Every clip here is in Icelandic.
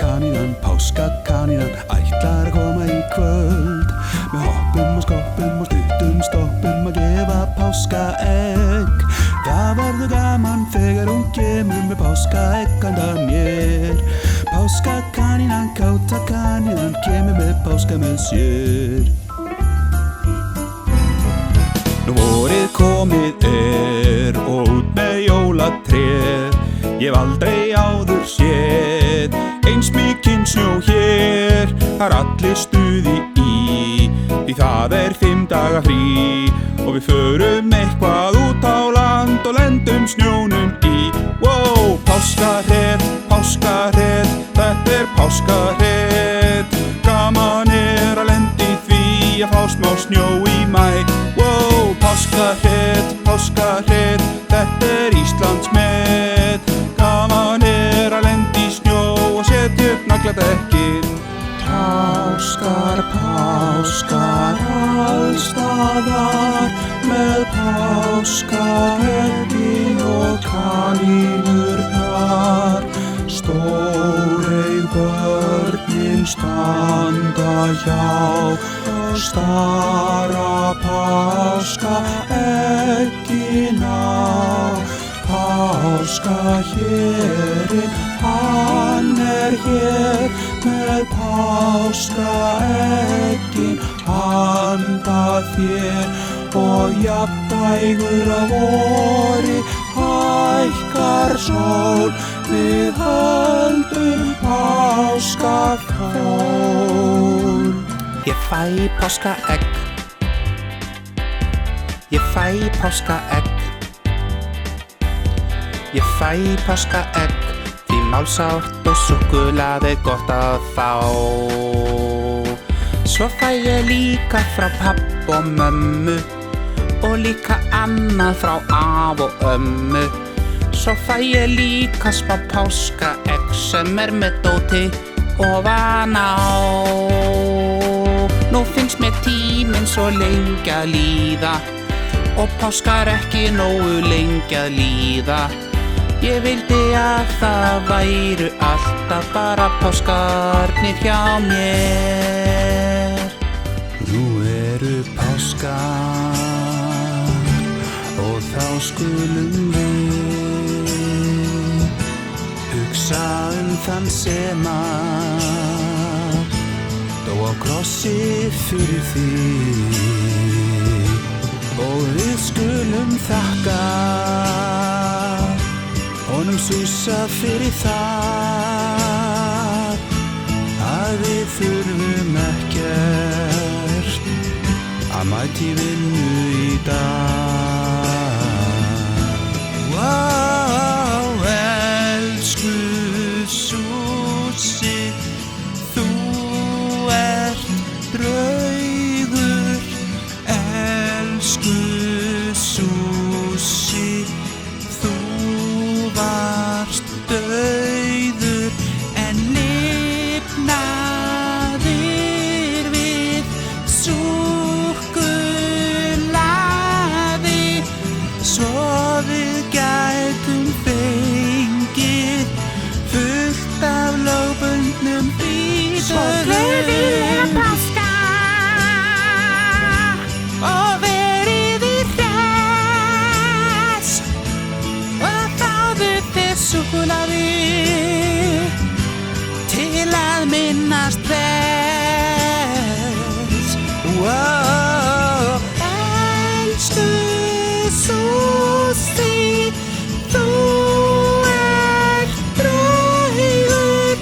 páskakanínan ætlar að koma í kvöld. Með hoppum og skoppum og stuttum stoppum að gefa páskaegg. Það verður gaman þegar hún kemur með páskaegg handa mér. Páskakanínan, káta kanínan kemur með páska með sér. Nú vorið komið og út með jólatréð. Ég hef aldrei áður séð eins mikinn snjó hér. Það allir stuði í, því það 5 daga frí. Og við förum eitthvað út á land og lendum snjónum í. Wow, páskahreð, páskahreð, þetta páskahreð. Gaman að lenda í því að fá smá snjó í maí. Wow, páskahreð, páskahreð, þetta Íslandsmet. Gaman að lenda í snjó og setja upp nagladekkin. Páskar, páskar allstaðar með páskaeggin og kanínurnar. Stóreygð börnin standa hjá og stara páskaeggin á. Páskaherinn, hann hér með páskaeggin handa þér. Og jafndægur að vori hækkar sól, við höldum páskaþól. Ég fæ páskaegg, ég fæ páskaegg. Ég fæ páskaegg, því málsátt og súkkulaði gott að fá. Svo fæ ég líka frá pabb og mömmu og líka annað frá af og ömmu. Svo fæ ég líka smá páskaegg sem með dóti ofan á. Nú finnst mér tíminn svo lengi að líða og páskar ekki nógu lengi að líða. Ég vildi að það væru alltaf bara páskarnir hjá mér. Nú eru páskar og þá skulum við hugsa þann sem að dó á krossi fyrir þig. Og við skulum þakka honum Súsa fyrir það að við þurfum ekkert að mæta í vinnu í dag. Wow, elsku Súsi, þú ert draugur. Elsku Súsi, þú varst dauður en lifnaðir við súkkulaði, svo við gætum fengið fullt af lögbundnum frídögum. Svo gleðilega páska og verið í hress og þáðu þér súkkulaði til að minnast þess. Wow, elsku Súsi, þú ert draugur.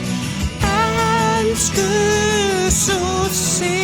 Elsku Súsi